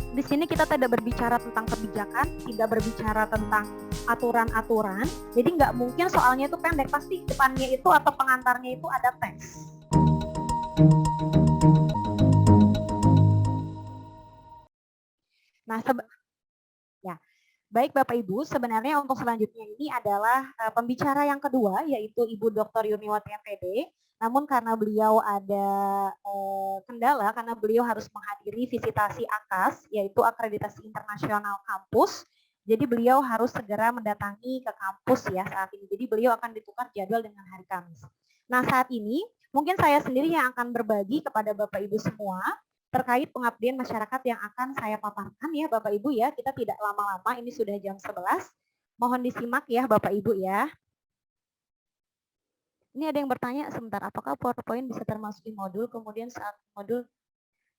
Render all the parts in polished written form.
Di sini kita tidak berbicara tentang kebijakan, tidak berbicara tentang aturan-aturan. Jadi nggak mungkin soalnya itu pendek, pasti depannya itu atau pengantarnya itu ada teks. Nah, ya, baik Bapak Ibu, sebenarnya untuk selanjutnya ini adalah pembicara yang kedua, yaitu Ibu Dr. Yuniwati MPD. Namun karena beliau ada kendala, karena beliau harus menghadiri visitasi AKAS, yaitu Akreditasi Internasional Kampus. Jadi beliau harus segera mendatangi ke kampus ya saat ini. Jadi beliau akan ditukar jadwal dengan hari Kamis. Nah saat ini mungkin saya sendiri yang akan berbagi kepada Bapak Ibu semua terkait pengabdian masyarakat yang akan saya paparkan ya Bapak Ibu ya. Kita tidak lama-lama, ini sudah jam 11. Mohon disimak ya Bapak Ibu ya. Ini ada yang bertanya sebentar, apakah PowerPoint bisa termasuk e-modul? Kemudian saat modul,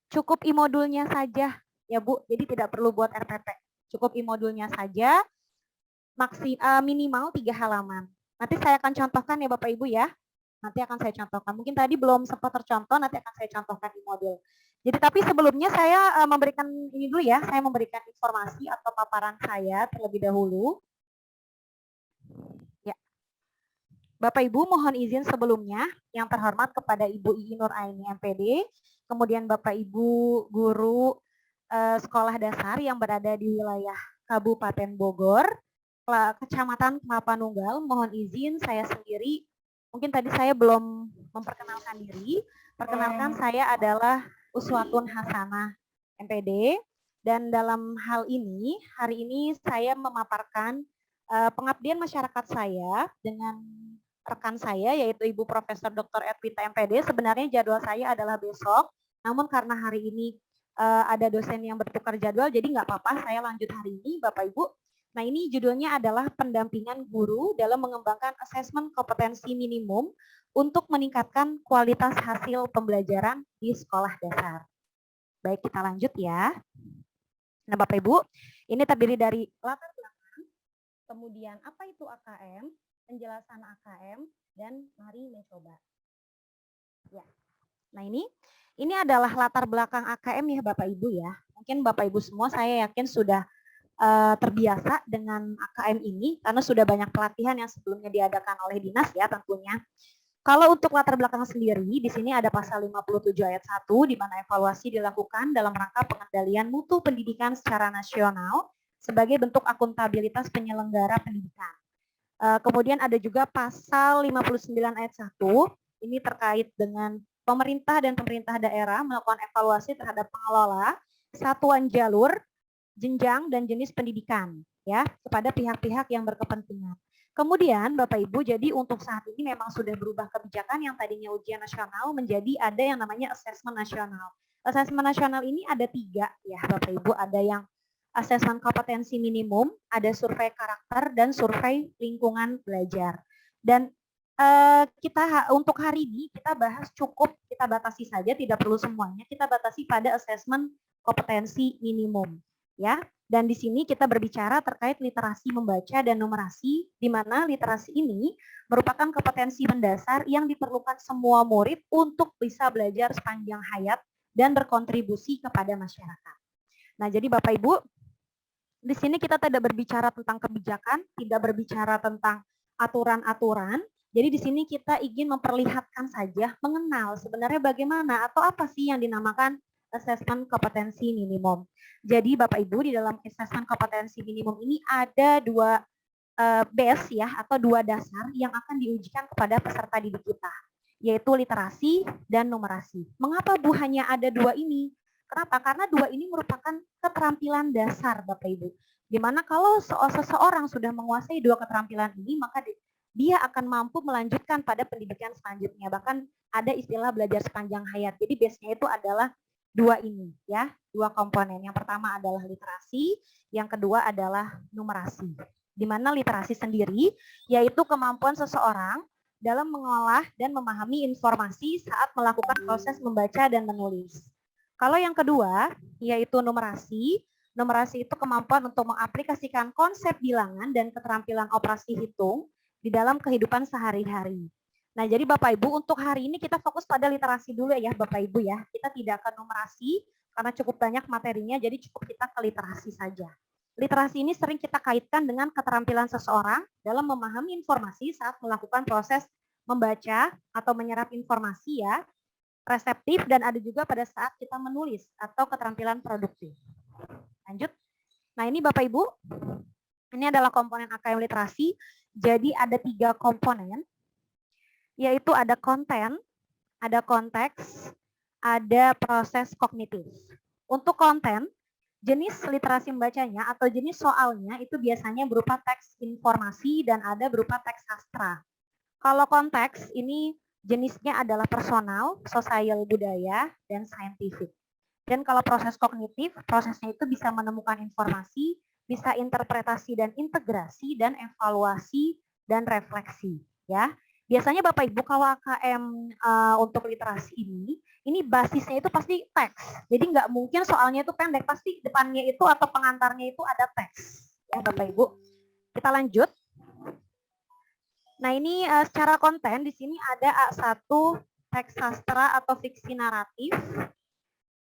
cukup e-modulnya saja ya Bu, jadi tidak perlu buat RPP. Cukup e-modulnya saja, minimal 3 halaman. Nanti saya akan contohkan ya Bapak Ibu ya. Nanti akan saya contohkan. Mungkin tadi belum sempat tercontoh, nanti akan saya contohkan e-modul. Jadi tapi sebelumnya saya memberikan ini dulu ya, saya memberikan informasi atau paparan saya terlebih dahulu. Ya. Bapak Ibu mohon izin sebelumnya yang terhormat kepada Ibu Ii Nur Aini MPD, kemudian Bapak Ibu guru sekolah dasar yang berada di wilayah Kabupaten Bogor, Kecamatan Kelapa Nunggal, mohon izin saya sendiri, mungkin tadi saya belum memperkenalkan diri. Perkenalkan, saya adalah Uswatun Hasanah MPD, dan dalam hal ini, hari ini saya memaparkan pengabdian masyarakat saya dengan rekan saya yaitu Ibu Profesor Dr. Edwita MPD. Sebenarnya jadwal saya adalah besok, namun karena hari ini ada dosen yang bertukar jadwal, jadi nggak apa-apa, saya lanjut hari ini Bapak Ibu. Nah ini judulnya adalah pendampingan guru dalam mengembangkan asesmen kompetensi minimum untuk meningkatkan kualitas hasil pembelajaran di sekolah dasar. Baik, kita lanjut ya. Nah Bapak Ibu, ini terdiri dari latar belakang, kemudian apa itu AKM, penjelasan AKM, dan mari mencoba. Ya. Nah ini adalah latar belakang AKM ya Bapak Ibu ya. Mungkin Bapak Ibu semua saya yakin sudah terbiasa dengan AKM ini karena sudah banyak pelatihan yang sebelumnya diadakan oleh dinas ya tentunya. Kalau untuk latar belakang sendiri, di sini ada pasal 57 ayat 1 di mana evaluasi dilakukan dalam rangka pengendalian mutu pendidikan secara nasional sebagai bentuk akuntabilitas penyelenggara pendidikan. Kemudian ada juga pasal 59 ayat 1, ini terkait dengan pemerintah dan pemerintah daerah melakukan evaluasi terhadap pengelola satuan jalur, jenjang, dan jenis pendidikan ya kepada pihak-pihak yang berkepentingan. Kemudian Bapak Ibu, jadi untuk saat ini memang sudah berubah kebijakan yang tadinya ujian nasional menjadi ada yang namanya asesmen nasional. Asesmen nasional ini ada 3 ya Bapak Ibu, ada yang asesmen kompetensi minimum, ada survei karakter, dan survei lingkungan belajar. Dan kita untuk hari ini kita bahas cukup, kita batasi saja, tidak perlu semuanya, kita batasi pada asesmen kompetensi minimum. Ya, dan di sini kita berbicara terkait literasi membaca dan numerasi, di mana literasi ini merupakan kompetensi mendasar yang diperlukan semua murid untuk bisa belajar sepanjang hayat dan berkontribusi kepada masyarakat. Nah, jadi Bapak Ibu, di sini kita tidak berbicara tentang kebijakan, tidak berbicara tentang aturan-aturan. Jadi di sini kita ingin memperlihatkan saja, mengenal sebenarnya bagaimana atau apa sih yang dinamakan asesmen kompetensi minimum. Jadi Bapak Ibu, di dalam asesmen kompetensi minimum ini ada 2 base ya atau 2 dasar yang akan diujikan kepada peserta didik kita, yaitu literasi dan numerasi. Mengapa Bu hanya ada 2 ini? Kenapa? Karena 2 ini merupakan keterampilan dasar Bapak Ibu. Dimana kalau seseorang sudah menguasai 2 keterampilan ini, maka dia akan mampu melanjutkan pada pendidikan selanjutnya. Bahkan ada istilah belajar sepanjang hayat. Jadi base-nya itu adalah 2 ini ya, 2 komponen. Yang pertama adalah literasi, yang kedua adalah numerasi. Di mana literasi sendiri yaitu kemampuan seseorang dalam mengolah dan memahami informasi saat melakukan proses membaca dan menulis. Kalau yang kedua, yaitu numerasi, Numerasi itu kemampuan untuk mengaplikasikan konsep bilangan dan keterampilan operasi hitung di dalam kehidupan sehari-hari. Nah, jadi Bapak Ibu untuk hari ini kita fokus pada literasi dulu ya Bapak Ibu ya. Kita tidak akan numerasi karena cukup banyak materinya, jadi cukup kita ke literasi saja. Literasi ini sering kita kaitkan dengan keterampilan seseorang dalam memahami informasi saat melakukan proses membaca atau menyerap informasi ya, reseptif, dan ada juga pada saat kita menulis atau keterampilan produktif. Lanjut. Nah ini Bapak Ibu, ini adalah komponen AKM literasi. Jadi ada 3 komponen, yaitu ada konten, ada konteks, ada proses kognitif. Untuk konten, jenis literasi membacanya atau jenis soalnya itu biasanya berupa teks informasi dan ada berupa teks sastra. Kalau konteks ini jenisnya adalah personal, sosial budaya, dan saintifik. Dan kalau proses kognitif, prosesnya itu bisa menemukan informasi, bisa interpretasi dan integrasi, dan evaluasi dan refleksi. Ya, biasanya Bapak Ibu kalau AKM untuk literasi ini basisnya itu pasti teks. Jadi nggak mungkin soalnya itu pendek, pasti depannya itu atau pengantarnya itu ada teks. Ya Bapak Ibu, kita lanjut. Nah ini secara konten di sini ada A1 teks sastra atau fiksi naratif.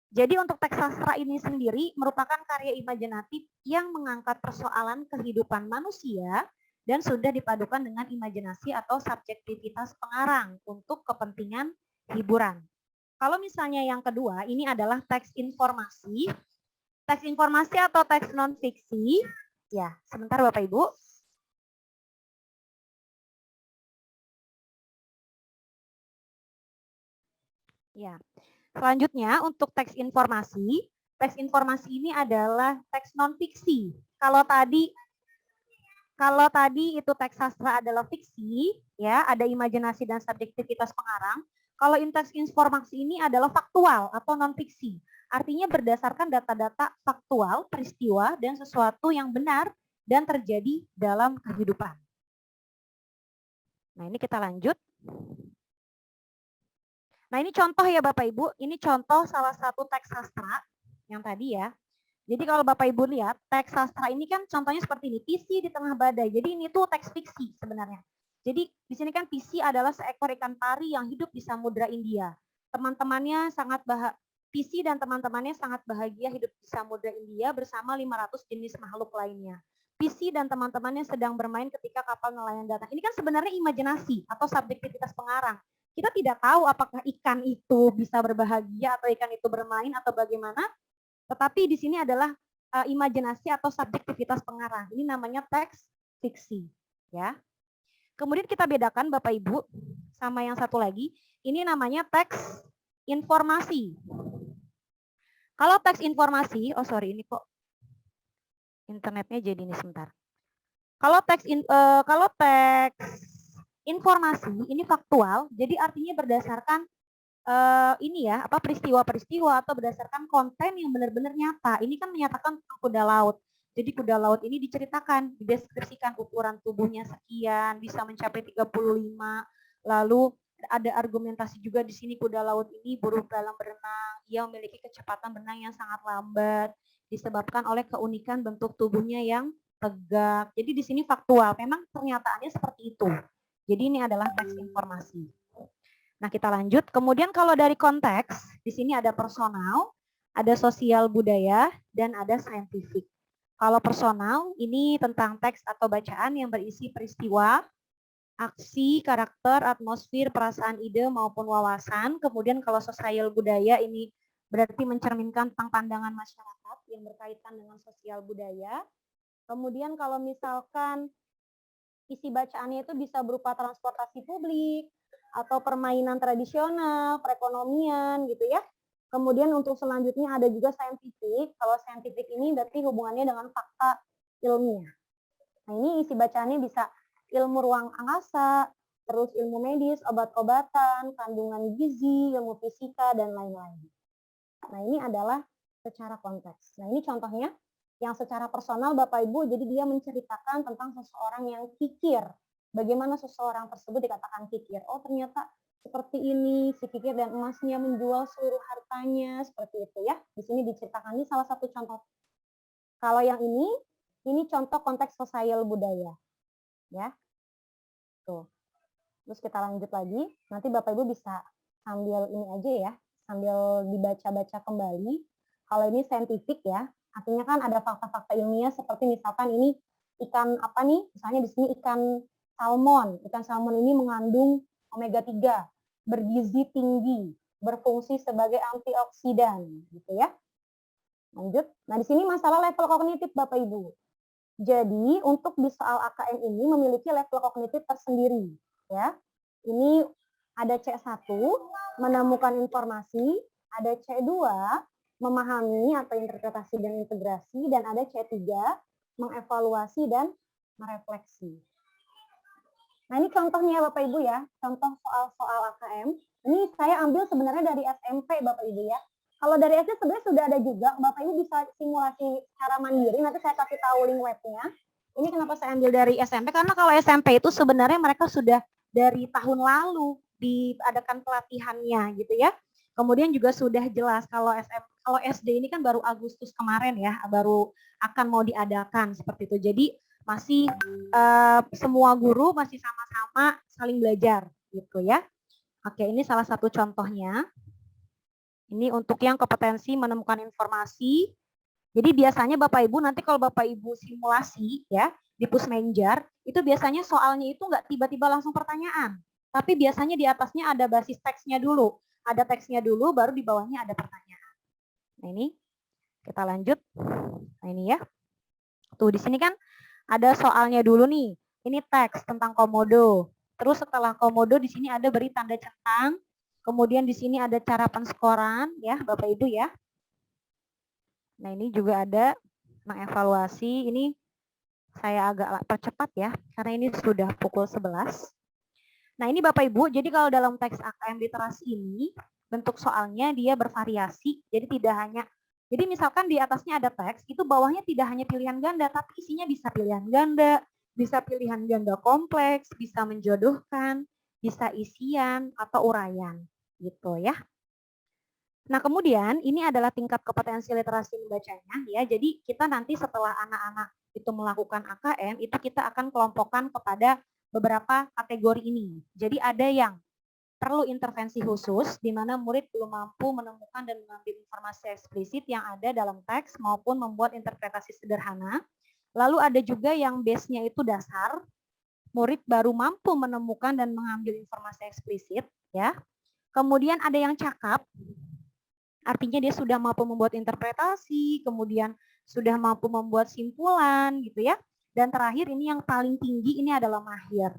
Jadi untuk teks sastra ini sendiri merupakan karya imajinatif yang mengangkat persoalan kehidupan manusia dan sudah dipadukan dengan imajinasi atau subjektivitas pengarang untuk kepentingan hiburan. Kalau misalnya yang kedua, ini adalah teks informasi. Teks informasi atau teks non-fiksi. Ya, sebentar Bapak Ibu. Ya, selanjutnya untuk teks informasi ini adalah teks non-fiksi. Kalau tadi itu teks sastra adalah fiksi, ya ada imajinasi dan subjektivitas pengarang. Kalau teks informasi ini adalah faktual atau non-fiksi. Artinya berdasarkan data-data faktual, peristiwa, dan sesuatu yang benar dan terjadi dalam kehidupan. Nah ini kita lanjut. Nah ini contoh ya Bapak Ibu, ini contoh salah satu teks sastra yang tadi ya. Jadi kalau Bapak Ibu lihat, teks sastra ini kan contohnya seperti ini, PC di tengah badai. Jadi ini tuh teks fiksi sebenarnya. Jadi di sini kan PC adalah seekor ikan pari yang hidup di Samudra India. Teman-temannya sangat PC dan teman-temannya sangat bahagia hidup di Samudra India bersama 500 jenis makhluk lainnya. PC dan teman-temannya sedang bermain ketika kapal nelayan datang. Ini kan sebenarnya imajinasi atau subjektivitas pengarang. Kita tidak tahu apakah ikan itu bisa berbahagia atau ikan itu bermain atau bagaimana, tetapi di sini adalah imajinasi atau subjektivitas pengarang. Ini namanya teks fiksi, ya. Kemudian kita bedakan Bapak Ibu sama yang satu lagi, ini namanya teks informasi. Kalau teks informasi, oh sorry ini kok internetnya jadi ini sebentar. Kalau teks informasi ini faktual, jadi artinya berdasarkan ini ya, peristiwa-peristiwa atau berdasarkan konten yang benar-benar nyata. Ini kan menyatakan kuda laut. Jadi kuda laut ini diceritakan, dideskripsikan ukuran tubuhnya sekian, bisa mencapai 35, lalu ada argumentasi juga di sini kuda laut ini burung dalam berenang, ia memiliki kecepatan berenang yang sangat lambat, disebabkan oleh keunikan bentuk tubuhnya yang tegak. Jadi di sini faktual, memang pernyataannya seperti itu. Jadi ini adalah teks informasi. Nah, kita lanjut. Kemudian kalau dari konteks, di sini ada personal, ada sosial budaya, dan ada saintifik. Kalau personal, ini tentang teks atau bacaan yang berisi peristiwa, aksi, karakter, atmosfer, perasaan, ide, maupun wawasan. Kemudian kalau sosial budaya ini berarti mencerminkan tentang pandangan masyarakat yang berkaitan dengan sosial budaya. Kemudian kalau misalkan isi bacaannya itu bisa berupa transportasi publik, atau permainan tradisional, perekonomian gitu ya. Kemudian untuk selanjutnya ada juga saintifik. Kalau saintifik ini berarti hubungannya dengan fakta ilmiah. Nah ini isi bacaannya bisa ilmu ruang angkasa, terus ilmu medis, obat-obatan, kandungan gizi, ilmu fisika, dan lain-lain. Nah ini adalah secara konteks. Nah ini contohnya yang secara personal Bapak Ibu, jadi dia menceritakan tentang seseorang yang kikir. Bagaimana seseorang tersebut dikatakan kikir? Oh ternyata seperti ini, si kikir dan emasnya menjual seluruh hartanya, seperti itu ya. Di sini diceritakan, ini salah satu contoh Kalau yang ini contoh konteks sosial budaya. Ya. Tuh. Terus kita lanjut lagi. Nanti Bapak Ibu bisa sambil ini aja ya, sambil dibaca-baca kembali. Kalau ini saintifik ya, artinya kan ada fakta-fakta ilmiah seperti misalkan ini ikan apa nih? Misalnya di sini ikan salmon. Ikan salmon ini mengandung omega 3, bergizi tinggi, berfungsi sebagai antioksidan, gitu ya. Lanjut. Nah, di sini masalah level kognitif Bapak Ibu. Jadi, untuk di soal AKM ini memiliki level kognitif tersendiri, ya. Ini ada C1, menemukan informasi, ada C2, memahami atau interpretasi dan integrasi, dan ada C3, mengevaluasi dan merefleksi. Nah, ini contohnya Bapak Ibu ya, contoh soal-soal AKM. Ini saya ambil sebenarnya dari SMP Bapak Ibu ya. Kalau dari SD sebenarnya sudah ada juga, Bapak Ibu bisa simulasi secara mandiri, nanti saya kasih tahu link webnya. Ini kenapa saya ambil dari SMP, karena kalau SMP itu sebenarnya mereka sudah dari tahun lalu diadakan pelatihannya gitu ya. Kemudian juga sudah jelas kalau SD ini kan baru Agustus kemarin ya, baru akan mau diadakan seperti itu. Jadi masih semua guru masih sama-sama saling belajar gitu ya. Oke, ini salah satu contohnya. Ini untuk yang kompetensi menemukan informasi. Jadi biasanya Bapak Ibu nanti kalau Bapak Ibu simulasi ya di Pusmenjar, itu biasanya soalnya itu nggak tiba-tiba langsung pertanyaan. Tapi biasanya di atasnya ada basis teksnya dulu. Ada teksnya dulu, baru di bawahnya ada pertanyaan. Nah ini, kita lanjut. Nah ini ya. Tuh di sini kan ada soalnya dulu nih. Ini teks tentang komodo. Terus setelah komodo di sini ada beri tanda centang. Kemudian di sini ada cara penskoran ya Bapak Ibu ya. Nah ini juga ada mengevaluasi. Ini saya agak percepat ya, karena ini sudah pukul 11. Nah ini Bapak Ibu, jadi kalau dalam teks AKM literasi ini, bentuk soalnya dia bervariasi, jadi tidak hanya, jadi misalkan di atasnya ada teks, itu bawahnya tidak hanya pilihan ganda, tapi isinya bisa pilihan ganda, bisa pilihan ganda kompleks, bisa menjodohkan, bisa isian, atau uraian, gitu ya. Nah kemudian ini adalah tingkat kompetensi literasi membacanya ya, jadi kita nanti setelah anak-anak itu melakukan AKM, itu kita akan kelompokkan kepada beberapa kategori ini. Jadi ada yang perlu intervensi khusus, di mana murid belum mampu menemukan dan mengambil informasi eksplisit yang ada dalam teks maupun membuat interpretasi sederhana. Lalu ada juga yang base-nya itu dasar, murid baru mampu menemukan dan mengambil informasi eksplisit. Ya. Kemudian ada yang cakap, artinya dia sudah mampu membuat interpretasi, kemudian sudah mampu membuat simpulan gitu ya. Dan terakhir ini yang paling tinggi ini adalah mahir,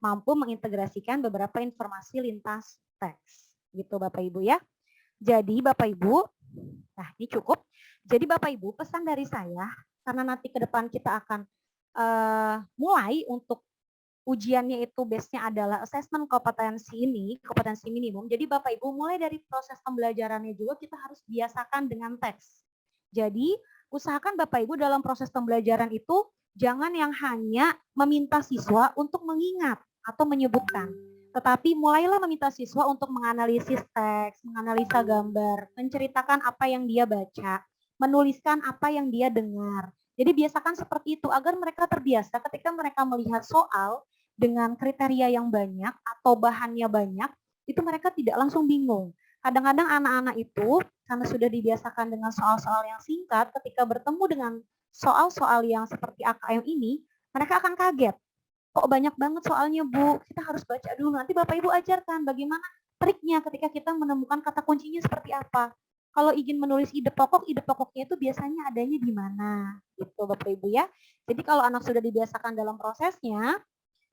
mampu mengintegrasikan beberapa informasi lintas teks. Gitu Bapak Ibu ya. Jadi Bapak Ibu, nah ini cukup. Jadi Bapak Ibu pesan dari saya, karena nanti ke depan kita akan mulai untuk ujiannya itu base-nya adalah assessment kompetensi ini, kompetensi minimum. Jadi Bapak Ibu mulai dari proses pembelajarannya juga kita harus biasakan dengan teks. Jadi usahakan Bapak Ibu dalam proses pembelajaran itu jangan yang hanya meminta siswa untuk mengingat atau menyebutkan. Tetapi mulailah meminta siswa untuk menganalisis teks, menganalisa gambar, menceritakan apa yang dia baca, menuliskan apa yang dia dengar. Jadi biasakan seperti itu agar mereka terbiasa ketika mereka melihat soal dengan kriteria yang banyak atau bahannya banyak, itu mereka tidak langsung bingung. Kadang-kadang anak-anak itu karena sudah dibiasakan dengan soal-soal yang singkat, ketika bertemu dengan soal-soal yang seperti AKM ini, mereka akan kaget. Kok banyak banget soalnya Bu, kita harus baca dulu. Nanti Bapak Ibu ajarkan bagaimana triknya ketika kita menemukan kata kuncinya seperti apa. Kalau ingin menulis ide pokoknya itu biasanya adanya di mana, gitu Bapak Ibu ya. Jadi kalau anak sudah dibiasakan dalam prosesnya,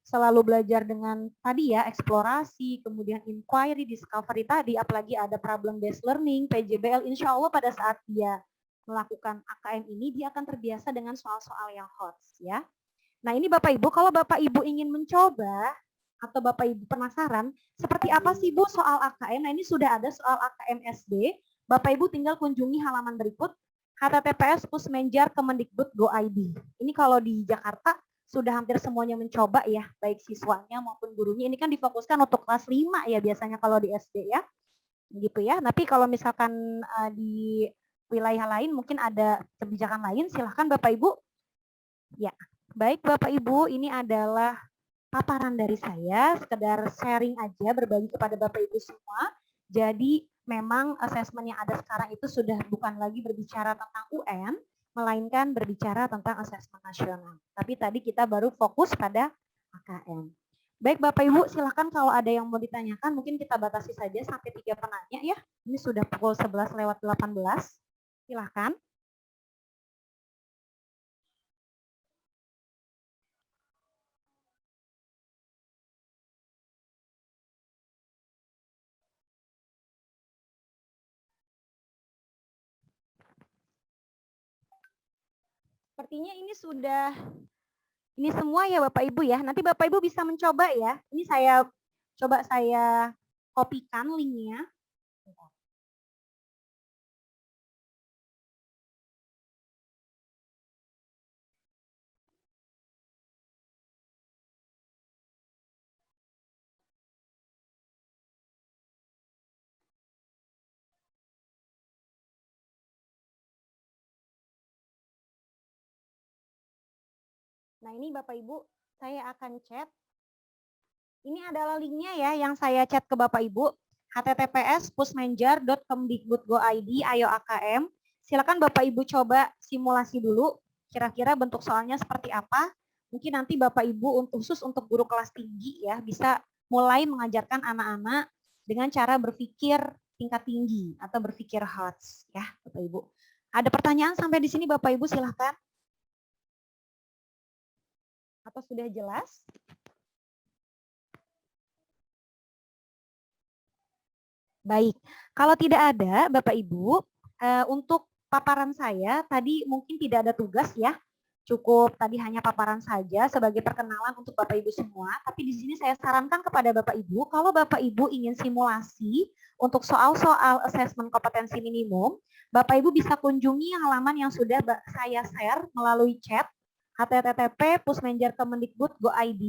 selalu belajar dengan tadi ya, eksplorasi, kemudian inquiry, discovery tadi, apalagi ada problem based learning, PJBL, insya Allah pada saat dia melakukan AKM ini, dia akan terbiasa dengan soal-soal yang hot ya. Nah ini Bapak Ibu, kalau Bapak Ibu ingin mencoba, atau Bapak Ibu penasaran, seperti apa sih Bu soal AKM? Nah ini sudah ada soal AKM SD, Bapak Ibu tinggal kunjungi halaman berikut, https://pusmenjar.kemendikbud.go.id. Ini kalau di Jakarta, sudah hampir semuanya mencoba ya, baik siswanya maupun gurunya. Ini kan difokuskan untuk kelas 5 ya biasanya kalau di SD ya. Gitu ya. Tapi kalau misalkan di wilayah lain mungkin ada kebijakan lain, silahkan Bapak Ibu. Ya, baik Bapak Ibu, ini adalah paparan dari saya, sekedar sharing aja, berbagi kepada Bapak Ibu semua. Jadi memang asesmen yang ada sekarang itu sudah bukan lagi berbicara tentang UN, melainkan berbicara tentang asesmen nasional. Tapi tadi kita baru fokus pada AKM. Baik Bapak Ibu, silakan kalau ada yang mau ditanyakan, mungkin kita batasi saja sampai 3 penanya ya. Ini sudah pukul 11:18. Silakan. Sepertinya ini semua ya Bapak Ibu ya. Nanti Bapak Ibu bisa mencoba ya. Ini saya kopikan linknya. Nah ini Bapak Ibu, saya akan chat. Ini adalah linknya ya yang saya chat ke Bapak Ibu. https://pusmenjar.kemdikbud.go.id ayo-AKM. Silakan Bapak Ibu coba simulasi dulu. Kira-kira bentuk soalnya seperti apa. Mungkin nanti Bapak Ibu khusus untuk guru kelas tinggi ya bisa mulai mengajarkan anak-anak dengan cara berpikir tingkat tinggi atau berpikir HOTS ya Bapak Ibu. Ada pertanyaan sampai di sini Bapak Ibu silakan. Atau sudah jelas? Baik, kalau tidak ada Bapak Ibu, untuk paparan saya tadi mungkin tidak ada tugas ya, cukup tadi hanya paparan saja sebagai perkenalan untuk Bapak Ibu semua, tapi di sini saya sarankan kepada Bapak Ibu, kalau Bapak Ibu ingin simulasi untuk soal-soal asesmen kompetensi minimum, Bapak Ibu bisa kunjungi halaman yang sudah saya share melalui chat, http://pusmenjar.kemdikbud.go.id.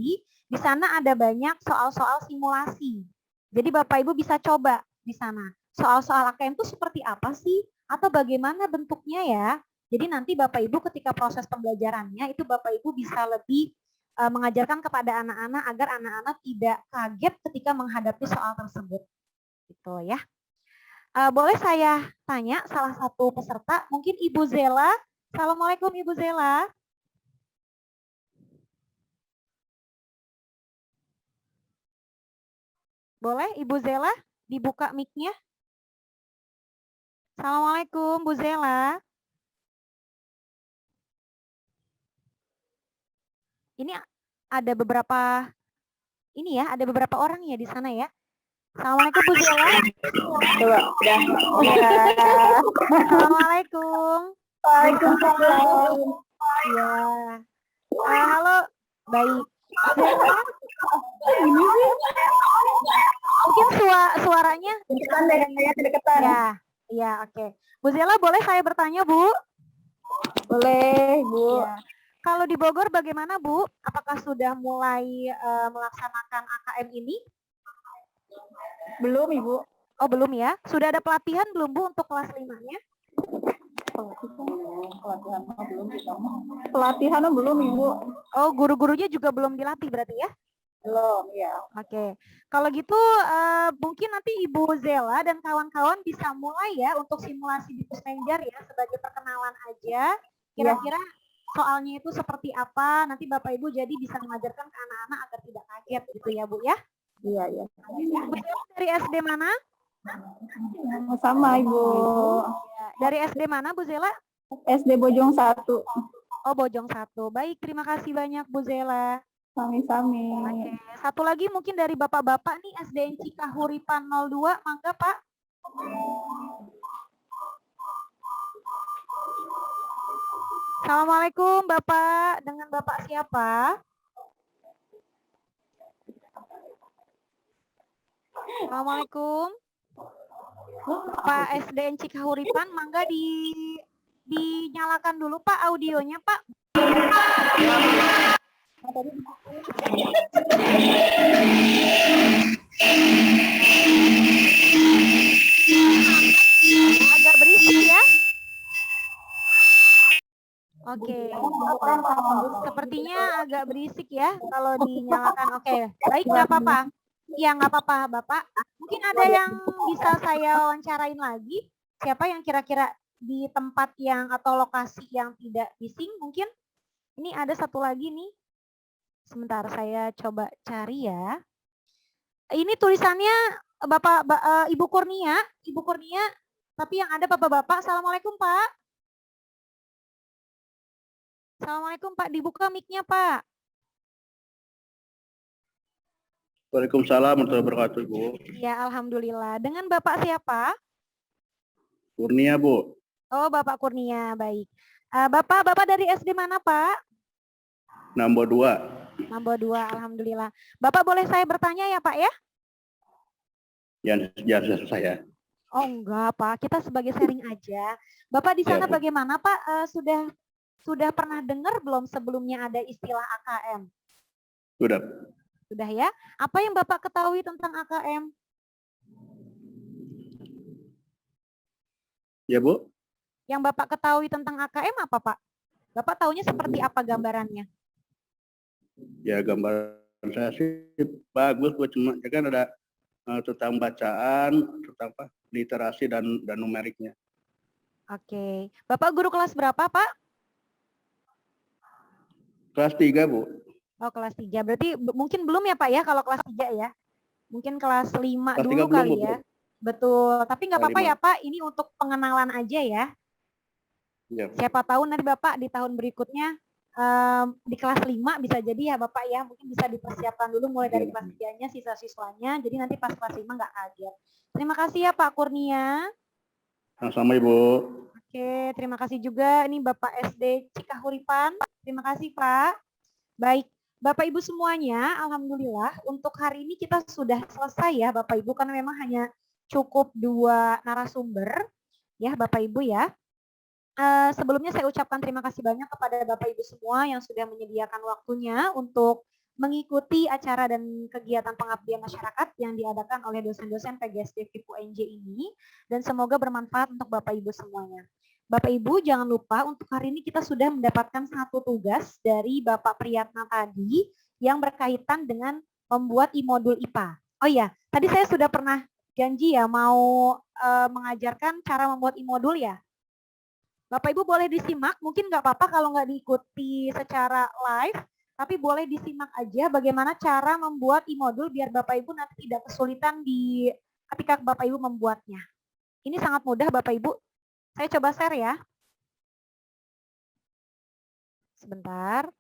Di sana ada banyak soal-soal simulasi. Jadi Bapak Ibu bisa coba di sana. Soal-soal AKM itu seperti apa sih? Atau bagaimana bentuknya ya? Jadi nanti Bapak Ibu ketika proses pembelajarannya itu Bapak Ibu bisa lebih mengajarkan kepada anak-anak agar anak-anak tidak kaget ketika menghadapi soal tersebut. Gitu ya. Boleh saya tanya salah satu peserta, mungkin Ibu Zela. Assalamualaikum Ibu Zela. Boleh Ibu Zela dibuka mic-nya? Assalamualaikum Bu Zela. Ini ada beberapa orang ya di sana ya. Assalamualaikum Bu Zela. Coba, udah. Assalamualaikum. Waalaikumsalam. Ya. Halo, baik. Ini sih. Mungkin suaranya Deketan deh, kayaknya kedekatan. Ya, oke. Bu Zela, boleh saya bertanya, Bu? Boleh, Bu. Ya. Kalau di Bogor bagaimana, Bu? Apakah sudah mulai melaksanakan AKM ini? Belum, Ibu. Oh, belum ya? Sudah ada pelatihan belum, Bu, untuk kelas 5-nya? Pelatihan belum, Ibu. Oh, guru-gurunya juga belum dilatih berarti ya? Belum, ya. Oke. Kalau gitu mungkin nanti Ibu Zela dan kawan-kawan bisa mulai ya untuk simulasi di Pusmenjar ya sebagai perkenalan aja. Kira-kira soalnya itu seperti apa? Nanti Bapak Ibu jadi bisa mengajarkan ke anak-anak agar tidak kaget gitu ya, Bu ya? Iya, iya. Bu Zela dari SD mana? Sama, Ibu. Dari SD mana, Bu Zela? SD Bojong 1. Oh, Bojong 1. Baik, terima kasih banyak Bu Zela. Sami-sami. Oke, satu lagi mungkin dari Bapak-Bapak nih SDN Cikahuripan 02, mangga Pak. Assalamualaikum Bapak, dengan Bapak siapa? Assalamualaikum. Pak SDN Cikahuripan, mangga dinyalakan dulu Pak audionya Pak. Agak berisik ya. agak berisik ya kalau dinyalakan. Oke, baik nggak apa-apa. Iya nggak apa-apa Bapak. Mungkin ada yang bisa saya wawancarain lagi. Siapa yang kira-kira di tempat yang atau lokasi yang tidak bising mungkin? Ini ada satu lagi nih. Sebentar saya coba cari ya. Ini tulisannya Ibu Kurnia, tapi yang ada Bapak-bapak. Assalamualaikum Pak. Assalamualaikum Pak, dibuka mic-nya Pak. Waalaikumsalam warahmatullahi wabarakatuh, Bu. Ya, alhamdulillah. Dengan Bapak siapa? Kurnia, Bu. Oh, Bapak Kurnia, baik. Bapak dari SD mana Pak? Nambah 2. Nambah 2, alhamdulillah. Bapak boleh saya bertanya ya Pak ya? Yang saya. Oh enggak Pak, kita sebagai sharing aja. Bapak di sana Ya, Bu. bagaimana Pak? Sudah pernah dengar belum sebelumnya ada istilah AKM? Sudah. Sudah ya? Apa yang Bapak ketahui tentang AKM? Ya, Bu. Yang Bapak ketahui tentang AKM apa Pak? Bapak taunya seperti apa gambarannya? Ya, gambar saya sih bagus, Bu. Cuma kan ada tentang bacaan, tentang apa? Literasi dan numeriknya. Oke. Bapak guru kelas berapa Pak? Kelas 3, Bu. Oh kelas 3. Berarti mungkin belum ya Pak ya kalau kelas 3 ya? Mungkin kelas 5 Kelas dulu 3 belum, kali Bu. ya? Betul. Tapi nggak Kelas apa-apa 5. ya Pak, ini untuk pengenalan aja ya. Ya. Siapa tahu nanti Bapak di tahun berikutnya di kelas 5 bisa jadi ya Bapak ya, mungkin bisa dipersiapkan dulu mulai dari kelas 3-nya siswa-siswanya, jadi nanti pas kelas 5 nggak kaget. Terima kasih ya Pak Kurnia. Sama-sama, Ibu. Oke, terima kasih juga. Ini Bapak SD Cikahuripan. Terima kasih Pak. Baik, Bapak Ibu semuanya, alhamdulillah untuk hari ini kita sudah selesai ya Bapak Ibu, karena memang hanya cukup 2 narasumber ya Bapak Ibu ya. Sebelumnya saya ucapkan terima kasih banyak kepada Bapak Ibu semua yang sudah menyediakan waktunya untuk mengikuti acara dan kegiatan pengabdian masyarakat yang diadakan oleh dosen-dosen PGSD FIPU UNJ ini, dan semoga bermanfaat untuk Bapak Ibu semuanya. Bapak Ibu jangan lupa untuk hari ini kita sudah mendapatkan satu tugas dari Bapak Priyatna tadi yang berkaitan dengan membuat e-modul IPA. Oh iya, tadi saya sudah pernah janji ya mau mengajarkan cara membuat e-modul ya. Bapak Ibu boleh disimak, mungkin nggak apa-apa kalau nggak diikuti secara live, tapi boleh disimak aja bagaimana cara membuat e-modul biar Bapak Ibu nanti tidak kesulitan ketika Bapak Ibu membuatnya. Ini sangat mudah Bapak Ibu. Saya coba share ya. Sebentar.